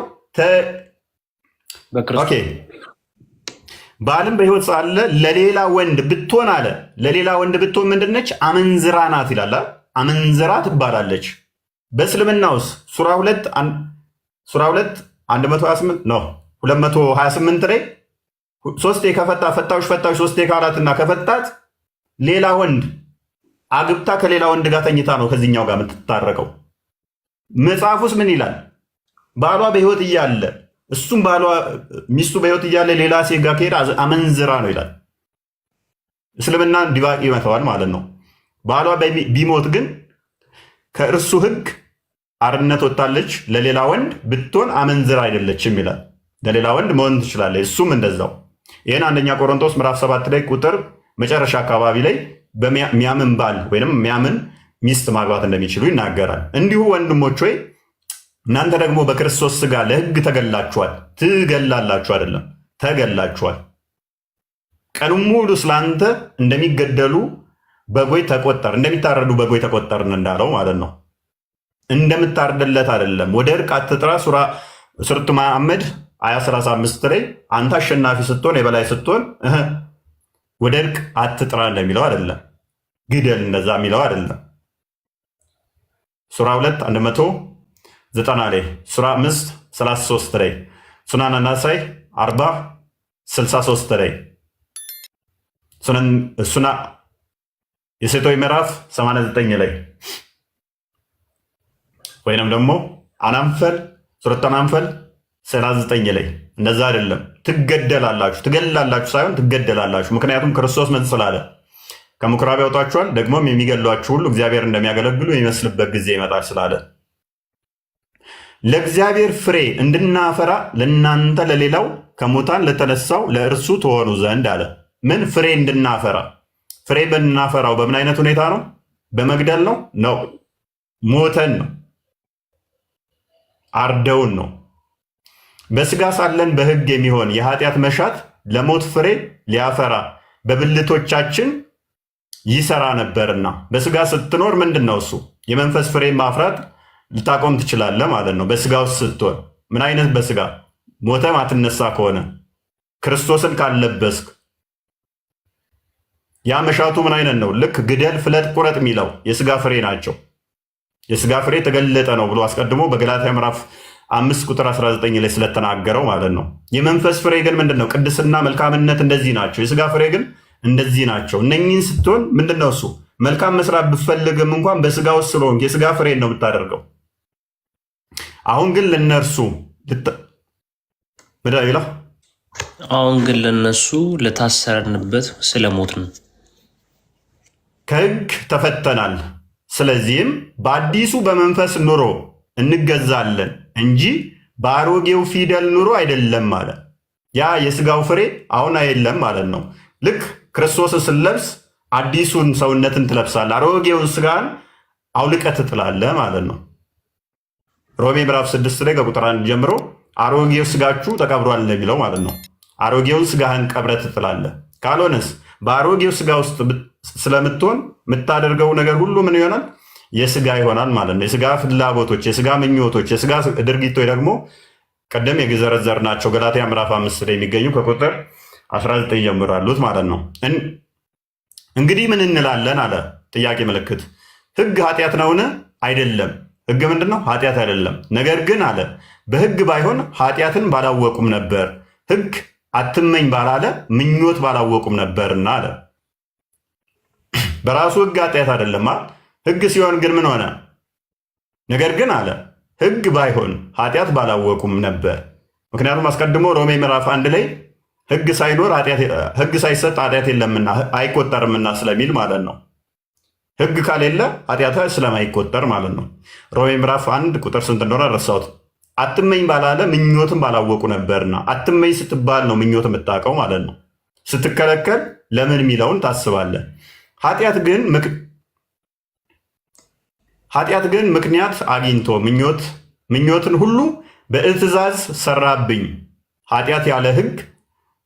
ባልም በሕይወት ሳለ ለሌላ ወንድ ብትሆን አለ፣ ለሌላ ወንድ ብትሆን ምንድነች? አመንዝራ ናት ይላል። አመንዝራ ትባላለች። በእስልምናውስ ሱራ 2:128 ነው 228 ላይ ሶስቴ ከፈታ ፈታዎች ሶስቴ ካላትና ከፈታት ሌላ ወንድ አግብታ ከሌላ ወንድ ጋር ተኝታ ነው ከዚህኛው ጋር የምትታረቀው። መጽሐፉስ ምን ይላል? ባሏ በሕይወት እያለ እሱም ሚስቱ በሕይወት እያለ ሌላ ሴት ጋር ከሄደ አመንዝራ ነው ይላል። እስልምና ዲባቅ ይመተዋል ማለት ነው። ባሏ ቢሞት ግን ከእርሱ ሕግ አርነት ወጣለች። ለሌላ ወንድ ብትሆን አመንዝራ አይደለችም ይላል። ለሌላ ወንድ መሆን ትችላለች። እሱም እንደዛው። ይህን አንደኛ ቆሮንቶስ ምዕራፍ 7 ላይ ቁጥር መጨረሻ አካባቢ ላይ በሚያምን ባል ወይም የሚያምን ሚስት ማግባት እንደሚችሉ ይናገራል። እንዲሁ ወንድሞች ሆይ እናንተ ደግሞ በክርስቶስ ሥጋ ለሕግ ተገላችኋል። ትገላላችሁ አይደለም፣ ተገላችኋል። ቀኑን ሙሉ ስለአንተ እንደሚገደሉ በጎይ ተቆጠር፣ እንደሚታረዱ በጎይ ተቆጠርን እንዳለው ማለት ነው። እንደምታርድለት አይደለም። ወደ እርቅ አትጥራ። ሱረቱ መሐመድ 35 ላይ አንተ አሸናፊ ስትሆን የበላይ ስትሆን ወደ እርቅ አትጥራ እንደሚለው አይደለም። ግደል እንደዛ የሚለው አይደለም። ሱራ 2:190 ላይ፣ ሱራ 5:33 ላይ፣ ሱናን ናሳይ 40:63 ላይ፣ ሱና የሴቶች ምዕራፍ 89 ላይ ወይንም ደግሞ አናንፈል ሱረቱ አናንፈል 39 ላይ እንደዛ አይደለም። ትገደላላችሁ፣ ትገላላችሁ ሳይሆን ትገደላላችሁ። ምክንያቱም ክርስቶስ ምን ስላለ? ከምኩራብ ያወጣችኋል፣ ደግሞም የሚገሏችሁ ሁሉ እግዚአብሔር እንደሚያገለግሉ የሚመስልበት ጊዜ ይመጣል ስላለ ለእግዚአብሔር ፍሬ እንድናፈራ ለእናንተ ለሌላው ከሙታን ለተነሳው ለእርሱ ትሆኑ ዘንድ አለ። ምን ፍሬ እንድናፈራ? ፍሬ ብናፈራው በምን አይነት ሁኔታ ነው? በመግደል ነው? ነው ሞተን ነው፣ አርደውን ነው። በስጋ ሳለን በሕግ የሚሆን የኃጢአት መሻት ለሞት ፍሬ ሊያፈራ በብልቶቻችን ይሰራ ነበርና። በስጋ ስትኖር ምንድን ነው እሱ? የመንፈስ ፍሬ ማፍራት ልታቆም ትችላለህ ማለት ነው። በስጋ ውስጥ ስትሆን ምን አይነት በስጋ ሞተ ማትነሳ ከሆነ ክርስቶስን ካልለበስክ ያ መሻቱ ምን አይነት ነው? ልክ ግደል፣ ፍለጥ፣ ቁረጥ የሚለው የስጋ ፍሬ ናቸው። የስጋ ፍሬ ተገለጠ ነው ብሎ አስቀድሞ በገላትያ ምዕራፍ 5:19 ላይ ስለተናገረው ማለት ነው። የመንፈስ ፍሬ ግን ምንድን ነው? ቅድስና፣ መልካምነት እንደዚህ ናቸው። የስጋ ፍሬ ግን እንደዚህ ናቸው። እነኚህን ስትሆን ምንድን ነው እሱ? መልካም መስራት ብፈልግም እንኳን በስጋ ውስጥ ስለሆንክ የስጋ ፍሬ ነው የምታደርገው። አሁን ግን ለነርሱ ይላ አሁን ግን ለነሱ ለታሰርንበት ስለሞትን ከሕግ ተፈተናል። ስለዚህም በአዲሱ በመንፈስ ኑሮ እንገዛለን እንጂ በአሮጌው ፊደል ኑሮ አይደለም አለ። ያ የስጋው ፍሬ አሁን አይደለም ማለት ነው። ልክ ክርስቶስን ስለብስ አዲሱን ሰውነትን ትለብሳለህ፣ አሮጌውን ስጋን አውልቀህ ትጥላለህ ማለት ነው። ሮሜ ምዕራፍ 6 ላይ ከቁጥር 1 ጀምሮ አሮጌው ስጋችሁ ተቀብሯል እንደሚለው ማለት ነው። አሮጌውን ስጋህን ቀብረህ ትጥላለህ። ካልሆነስ በአሮጌው ስጋ ውስጥ ስለምትሆን የምታደርገው ነገር ሁሉ ምን ይሆናል? የስጋ ይሆናል ማለት ነው። የስጋ ፍላጎቶች፣ የስጋ ምኞቶች፣ የስጋ ድርጊቶች ደግሞ ቀደም የዘረዘርናቸው ገላትያ ምዕራፍ 5 ላይ የሚገኙ ከቁጥር 19 ጀምሮ ያሉት ማለት ነው። እንግዲህ ምን እንላለን አለ ጥያቄ ምልክት። ሕግ ኃጢአት ነውን? አይደለም። ሕግ ምንድን ነው? ኃጢአት አይደለም። ነገር ግን አለ በሕግ ባይሆን ኃጢአትን ባላወቁም ነበር፣ ሕግ አትመኝ ባላለ ምኞት ባላወቁም ነበርና አለ። በራሱ ሕግ ኃጢአት አይደለም። ሕግ ሲሆን ግን ምን ሆነ? ነገር ግን አለ ሕግ ባይሆን ኃጢአት ባላወቁም ነበር። ምክንያቱም አስቀድሞ ሮሜ ምዕራፍ 1 ላይ ሕግ ሳይኖር ሕግ ሳይሰጥ ኃጢአት የለምና አይቆጠርምና ስለሚል ማለት ነው። ሕግ ካሌለ ኃጢአት ስለማይቆጠር ማለት ነው። ሮሜ ምዕራፍ 1 ቁጥር ስንት እንደሆነ ረሳሁት። አትመኝ ባላለ ምኞትን ባላወቁ ነበርና። አትመኝ ስትባል ነው ምኞት የምታውቀው ማለት ነው። ስትከለከል ለምን የሚለውን ታስባለህ። ኃጢአት ግን ምክንያት አግኝቶ ምኞትን ሁሉ በትእዛዝ ሰራብኝ። ኃጢአት ያለ ሕግ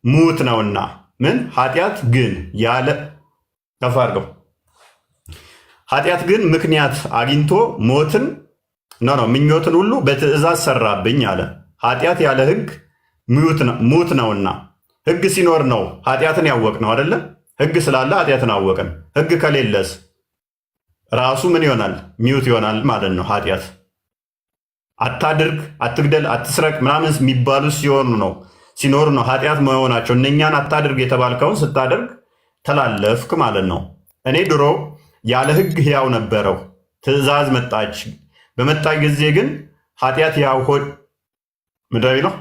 ሙት ነውና። ምን ኃጢአት ግን ያለ ከፍ አድርገው ኃጢአት ግን ምክንያት አግኝቶ ሞትን ነው ምኞትን ሁሉ በትእዛዝ ሰራብኝ አለ። ኃጢአት ያለ ሕግ ሙት ነውና። ሕግ ሲኖር ነው ኃጢአትን ያወቅ ነው አይደለ? ሕግ ስላለ ኃጢአትን አወቅን። ሕግ ከሌለስ ራሱ ምን ይሆናል? ሚውት ይሆናል ማለት ነው። ኃጢአት አታድርግ፣ አትግደል፣ አትስረቅ ምናምን የሚባሉ ሲኖሩ ነው ኃጢአት መሆናቸው። እነኛን አታድርግ የተባልከውን ስታደርግ ተላለፍክ ማለት ነው። እኔ ድሮ ያለ ሕግ ሕያው ነበረው፣ ትእዛዝ መጣች። በመጣች ጊዜ ግን ኃጢአት ሕያው ምድራዊ ነው።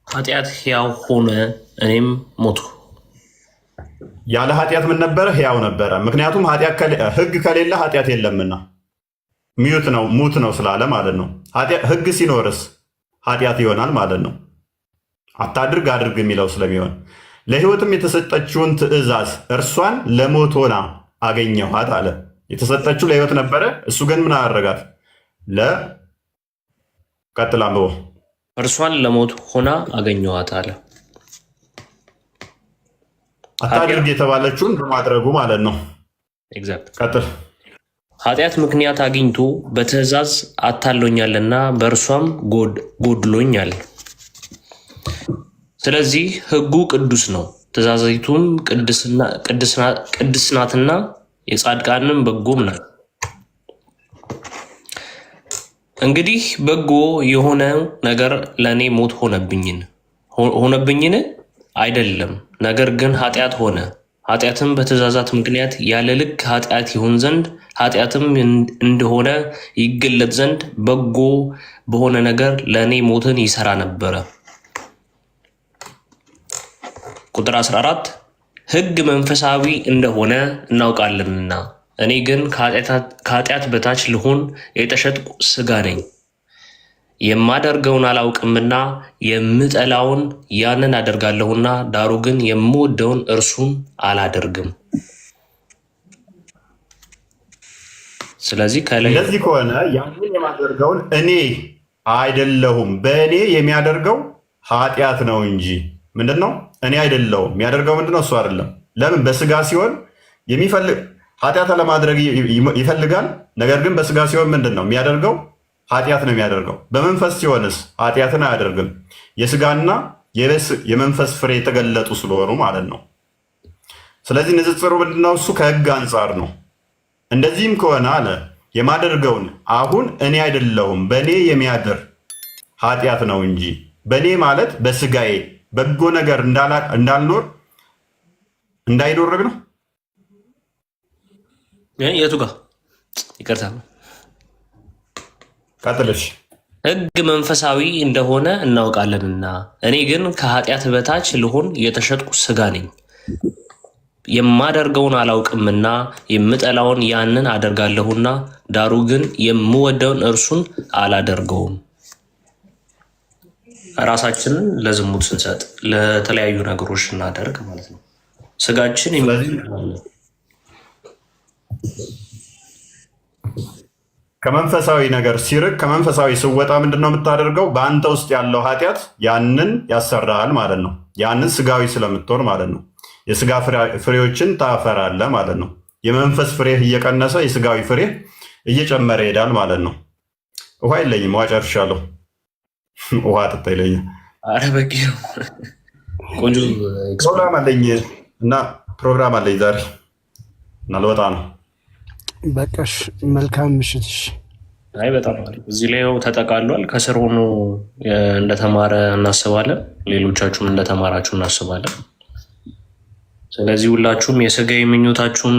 ኃጢአት ሕያው ሆነ፣ እኔም ሞትኩ። ያለ ኃጢአት ምን ነበረ? ሕያው ነበረ። ምክንያቱም ሕግ ከሌለ ኃጢአት የለምና ሙት ነው ስላለ ማለት ነው። ሕግ ሲኖርስ ኃጢአት ይሆናል ማለት ነው። አታድርግ አድርግ የሚለው ስለሚሆን ለሕይወትም የተሰጠችውን ትእዛዝ እርሷን ለሞት ሆና አገኘኋት አለ። የተሰጠችው ለሕይወት ነበረ፣ እሱ ግን ምን አደረጋት? ቀጥል አንብቦ እርሷን ለሞት ሆና አገኘኋት አለ። አታድርግ የተባለችውን በማድረጉ ማለት ነው። ቀጥል። ኃጢአት ምክንያት አግኝቶ በትእዛዝ አታሎኛልና በእርሷም ጎድሎኛል። ስለዚህ ሕጉ ቅዱስ ነው፣ ትእዛዚቱም ቅድስ ናትና የጻድቃንም በጎም ናት። እንግዲህ በጎ የሆነ ነገር ለእኔ ሞት ሆነብኝን? አይደለም፣ ነገር ግን ኃጢአት ሆነ። ኃጢአትም በትእዛዛት ምክንያት ያለ ልክ ኃጢአት ይሆን ዘንድ ኃጢአትም እንደሆነ ይገለጥ ዘንድ በጎ በሆነ ነገር ለእኔ ሞትን ይሰራ ነበረ። ቁጥር 14 ሕግ መንፈሳዊ እንደሆነ እናውቃለንና እኔ ግን ከኃጢአት በታች ልሆን የተሸጥኩ ሥጋ ነኝ። የማደርገውን አላውቅምና የምጠላውን ያንን አደርጋለሁና፣ ዳሩ ግን የምወደውን እርሱን አላደርግም። ስለዚህ እንደዚህ ከሆነ ያንን የማደርገውን እኔ አይደለሁም፣ በእኔ የሚያደርገው ኃጢአት ነው እንጂ ምንድን ነው? እኔ አይደለሁም። የሚያደርገው ምንድን ነው? እሱ አይደለም። ለምን? በስጋ ሲሆን ኃጢአት ለማድረግ ይፈልጋል። ነገር ግን በስጋ ሲሆን ምንድን ነው የሚያደርገው? ኃጢአት ነው የሚያደርገው። በመንፈስ ሲሆንስ ኃጢአትን አያደርግም። የስጋና የመንፈስ ፍሬ የተገለጡ ስለሆኑ ማለት ነው። ስለዚህ ንጽጽሩ ምንድነው? እሱ ከሕግ አንጻር ነው። እንደዚህም ከሆነ አለ የማደርገውን አሁን እኔ አይደለሁም በእኔ የሚያድር ኃጢአት ነው እንጂ። በእኔ ማለት በስጋዬ በጎ ነገር እንዳይኖር ነው። የቱ ጋር ይቅርታ፣ ቀጥልሽ። ሕግ መንፈሳዊ እንደሆነ እናውቃለንና እኔ ግን ከኃጢአት በታች ልሆን የተሸጥኩ ሥጋ ነኝ። የማደርገውን አላውቅምና የምጠላውን ያንን አደርጋለሁና፣ ዳሩ ግን የምወደውን እርሱን አላደርገውም። ራሳችንን ለዝሙት ስንሰጥ፣ ለተለያዩ ነገሮች ስናደርግ ማለት ነው ስጋችን ከመንፈሳዊ ነገር ሲርቅ፣ ከመንፈሳዊ ስወጣ ምንድን ነው የምታደርገው? በአንተ ውስጥ ያለው ኃጢአት ያንን ያሰራሃል ማለት ነው። ያንን ስጋዊ ስለምትሆን ማለት ነው። የስጋ ፍሬዎችን ታፈራለህ ማለት ነው። የመንፈስ ፍሬ እየቀነሰ የስጋዊ ፍሬ እየጨመረ ይሄዳል ማለት ነው። ውሃ የለኝም፣ ውሃ ጨርሻለሁ። ውሃ ጠጣ ይለኛል። አረ በቂ ነው። ቆንጆ ፕሮግራም አለኝ እና ፕሮግራም አለኝ ዛሬ እና ልወጣ ነው። በቃሽ፣ መልካም ምሽት። አይ በጣም አሪፍ። እዚህ ላይ ተጠቃሏል። ከስር ሆኖ እንደተማረ እናስባለን፣ ሌሎቻችሁም እንደተማራችሁ እናስባለን። ስለዚህ ሁላችሁም የስጋዊ ምኞታችሁን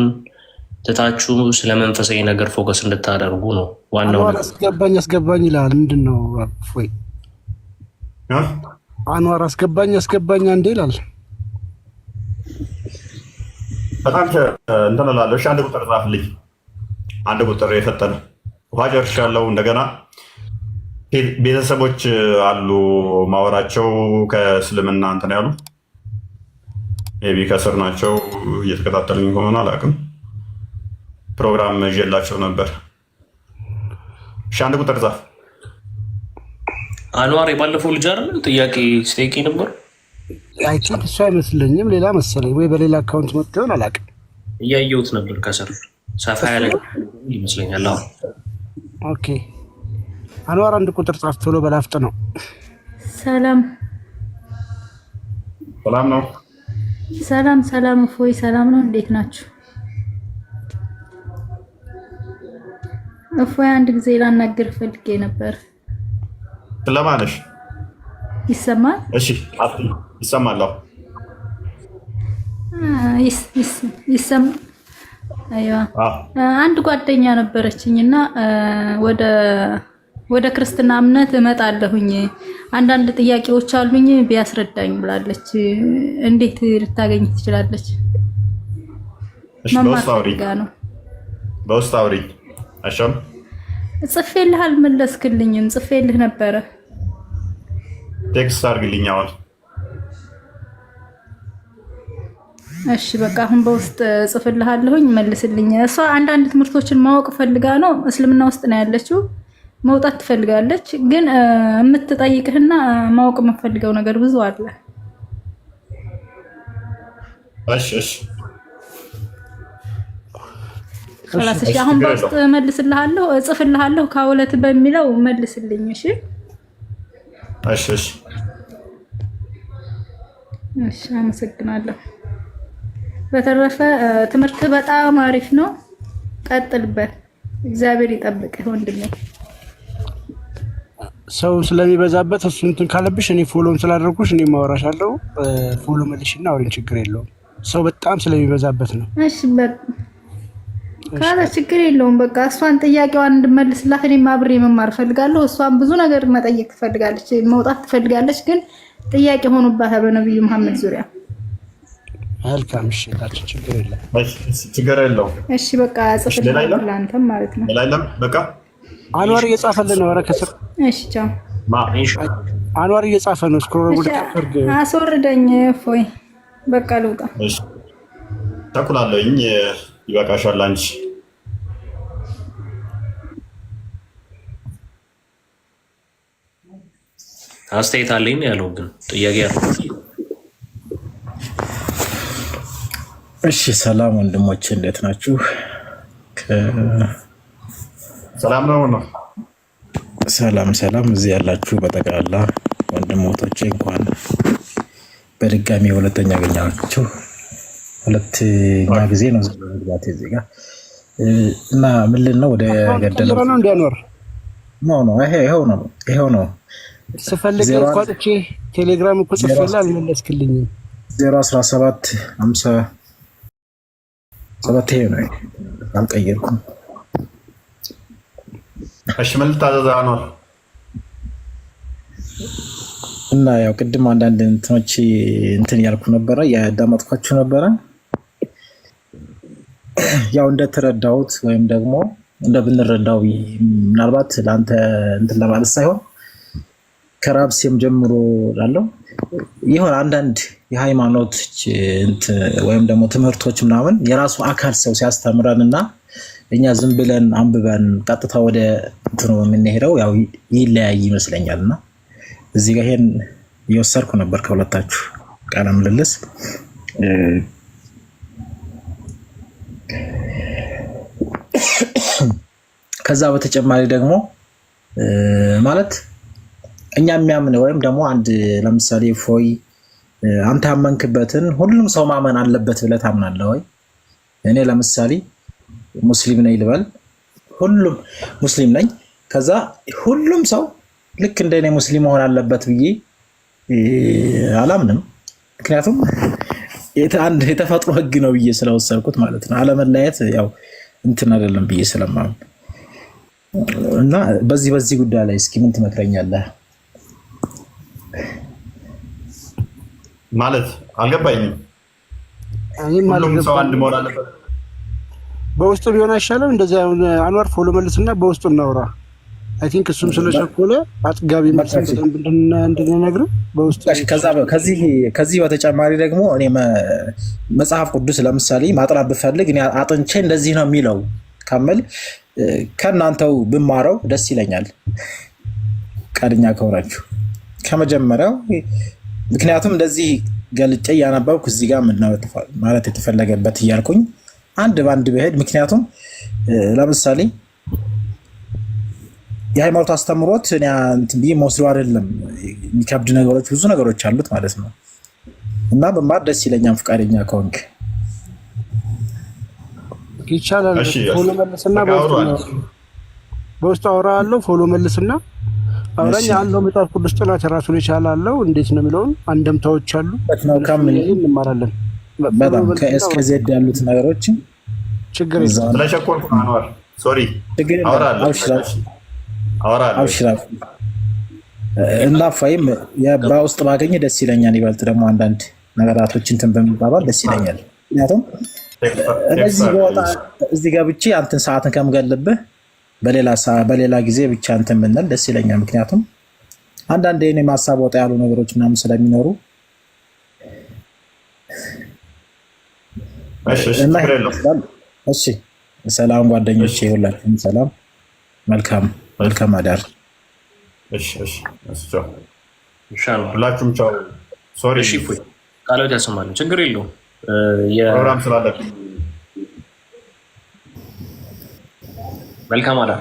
ትታችሁ ስለ መንፈሳዊ ነገር ፎከስ እንድታደርጉ ነው ዋናው። አስገባኝ ይላል። ምንድን ነው ወይ አንዋር አስገባኝ አንዴ ይላል። በጣም እንትን እላለሁ። እሺ አንድ ቁጥር ጻፍልኝ። አንድ ቁጥር የፈጠነ ውሃ ጨርሻለሁ። እንደገና ቤተሰቦች አሉ ማወራቸው ከእስልምና እንትን ያሉ ቢ ከስር ናቸው። እየተከታተሉኝ ከሆነ አላውቅም። ፕሮግራም ይዤላቸው ነበር። እሺ አንድ ቁጥር ጻፍ። አንዋር የባለፈው ልጅ አይደል ጥያቄ ስጠይቅ ነበር። አይ ቲንክ እሱ አይመስለኝም፣ ሌላ መሰለኝ፣ ወይ በሌላ አካውንት መጥቶ ይሆን አላውቅም። እያየሁት ነበር ከስር ሰፋ ያለ ይመስለኛል። ኦኬ አንዋር አንድ ቁጥር ጻፍ ቶሎ በላፍጥ ነው። ሰላም ነው። ሰላም እፎይ፣ ሰላም ነው። እንዴት ናችሁ? እፎይ አንድ ጊዜ ላናግር ፈልጌ ነበር። ስለማለሽ ይሰማል? እሺ ይሰማል። አይዋ አንድ ጓደኛ ነበረችኝ እና ወደ ክርስትና እምነት እመጣለሁኝ፣ አንዳንድ ጥያቄዎች አሉኝ ቢያስረዳኝ ብላለች። እንዴት ልታገኝ ትችላለች? በውስጥ አውሪ። አሻም ጽፌልህ አልመለስክልኝም። ጽፌልህ ነበረ። ቴክስት አድርግልኝ አሁን። እሺ በቃ አሁን በውስጥ ጽፍልሃለሁኝ፣ መልስልኝ። እሷ አንዳንድ ትምህርቶችን ማወቅ ፈልጋ ነው። እስልምና ውስጥ ነው ያለችው፣ መውጣት ትፈልጋለች። ግን የምትጠይቅህና ማወቅ የምትፈልገው ነገር ብዙ አለ። እሺ አሁን በውስጥ መልስልሃለሁ፣ እጽፍልሃለሁ። ካውለት በሚለው መልስልኝ። እሺ አመሰግናለሁ። በተረፈ ትምህርት በጣም አሪፍ ነው፣ ቀጥልበት። እግዚአብሔር ይጠብቅህ ወንድሜ። ሰው ስለሚበዛበት እሱ እንትን ካለብሽ እኔ ፎሎም ስላደረኩሽ እኔ ማወራሻለሁ። ፎሎ መልሽና አውሪን፣ ችግር የለውም። ሰው በጣም ስለሚበዛበት ነው። እሺ ካለ ችግር የለውም። በቃ እሷን ጥያቄዋን እንድመልስላት እኔም አብሬ መማር ፈልጋለሁ። እሷን ብዙ ነገር መጠየቅ ትፈልጋለች፣ መውጣት ትፈልጋለች። ግን ጥያቄ ሆኖባታል በነብዩ መሐመድ ዙሪያ። መልካም እሺ፣ ታችን ችግር የለውም። እሺ በቃ ጽፍልኝ ለአንተም ማለት ነው። በቃ አንዋር እየጻፈልን ነው። ከስር እሺ ቻው። አንዋር እየጻፈ ነው። ስክሮል ወደ ታርግ አስወርደኝ ፎይ። በቃ ልውጣ። እሺ ተኩላለኝ። ይበቃሻል አንቺ። አስተያየት አለኝ ያለው ግን ጥያቄ ያለው። እሺ ሰላም ወንድሞቼ እንዴት ናችሁ? ሰላም ነው። ሰላም እዚህ ያላችሁ በጠቅላላ ወንድሞቶቼ እንኳን በድጋሚ ሁለተኛ አገኛችሁ። ሁለተኛ ጊዜ ነው ዝግባቴ እዚህ ጋር እና ምን ነው ወደ ገደለው ነው እንዲያኖር ነው ይሄው ነው ስፈልግ ቋጥቼ ቴሌግራም እኮ ጽፈላ አልመለስክልኝም። 017 57 ነው አልቀየርኩም። እሺ ምን ልታዘዝ ነው? እና ያው ቅድም አንዳንድ እንትኖች እንትን ያልኩ ነበረ፣ ያዳመጥኳችሁ ነበረ። ያው እንደተረዳሁት ወይም ደግሞ እንደብንረዳው ምናልባት ለአንተ እንትን ለማለት ሳይሆን ከራብሴም ጀምሮ ላለው ይሆን አንዳንድ የሃይማኖት ወይም ደግሞ ትምህርቶች ምናምን የራሱ አካል ሰው ሲያስተምረንና እኛ ዝም ብለን አንብበን ቀጥታ ወደ እንትኑ የምንሄደው ያው ይለያይ ይመስለኛልና እዚህ ጋር ይሄን እየወሰድኩ ነበር ከሁለታችሁ ቃለ ምልልስ ከዛ በተጨማሪ ደግሞ ማለት እኛ የሚያምን ወይም ደግሞ አንድ ለምሳሌ ፎይ አንተ ያመንክበትን ሁሉም ሰው ማመን አለበት ብለህ ታምናለህ ወይ? እኔ ለምሳሌ ሙስሊም ነኝ ልበል፣ ሁሉም ሙስሊም ነኝ። ከዛ ሁሉም ሰው ልክ እንደኔ ሙስሊም መሆን አለበት ብዬ አላምንም። ምክንያቱም አንድ የተፈጥሮ ህግ ነው ብዬ ስለወሰድኩት ማለት ነው። አለመለያየት ያው እንትን አይደለም ብዬ ስለማምን እና በዚህ ጉዳይ ላይ እስኪ ምን ትመክረኛለህ? ማለት አልገባኝም። ሁሉም ሰው አንድ መሆን አለበት። በውስጡ ቢሆን አይሻልም? እንደዚህ አንዋር ፎሎ መልስና በውስጡ እናውራ። አይ ቲንክ እሱም ስለቸኮለ አጥጋቢ መልስ እንድንነግርህ በውስጡ። ከዚህ በተጨማሪ ደግሞ እኔ መጽሐፍ ቅዱስ ለምሳሌ ማጥናት ብፈልግ እኔ አጥንቼ እንደዚህ ነው የሚለው ካመል ከእናንተው ብማረው ደስ ይለኛል፣ ቀድኛ ከሆናችሁ ከመጀመሪያው። ምክንያቱም እንደዚህ ገልጬ እያነበብኩ እዚህ ጋር ማለት የተፈለገበት እያልኩኝ አንድ በአንድ ብሄድ፣ ምክንያቱም ለምሳሌ የሃይማኖት አስተምሮት እኔ እንትን ብዬ መወስደው አይደለም። የሚከብድ ነገሮች ብዙ ነገሮች አሉት ማለት ነው እና በማር ደስ ይለኛል ፈቃደኛ ከሆንክ ይቻላል። ፎሎ መልስና በውስጡ አውራ አለው። ፎሎ መልስና አውራኛ አለው። መጽሐፍ ቅዱስ ጥናት ራሱን የቻለ አለው። እንዴት ነው የሚለውን አንደምታዎች አሉ እንማራለን። በጣም ከእስከ ዜድ ያሉት ነገሮች ችግር የለም። ስለቸኮልኩ አንዋር ሶሪ አውራለሁ እና ፋይም በውስጥ ባገኝ ደስ ይለኛል። ይበልጥ ደግሞ አንዳንድ ነገራቶች እንትን በሚባባል ደስ ይለኛል። ምክንያቱም እዚህ ጋር ብቻ አንተን ሰዓትን ከምገልብህ በሌላ ጊዜ ብቻ እንትን ብንል ደስ ይለኛል። ምክንያቱም አንዳንድ የኔ ማሳብ ወጣ ያሉ ነገሮች ምናምን ስለሚኖሩ እሺ። ሰላም ጓደኞቼ፣ ሁላችሁም ሰላም፣ መልካም አዳር። ሁላችሁም ቻው። ሶሪ ቃሎት ያሰማል፣ ችግር የለውም። ፕሮግራም ስላለብኝ መልካም አዳር።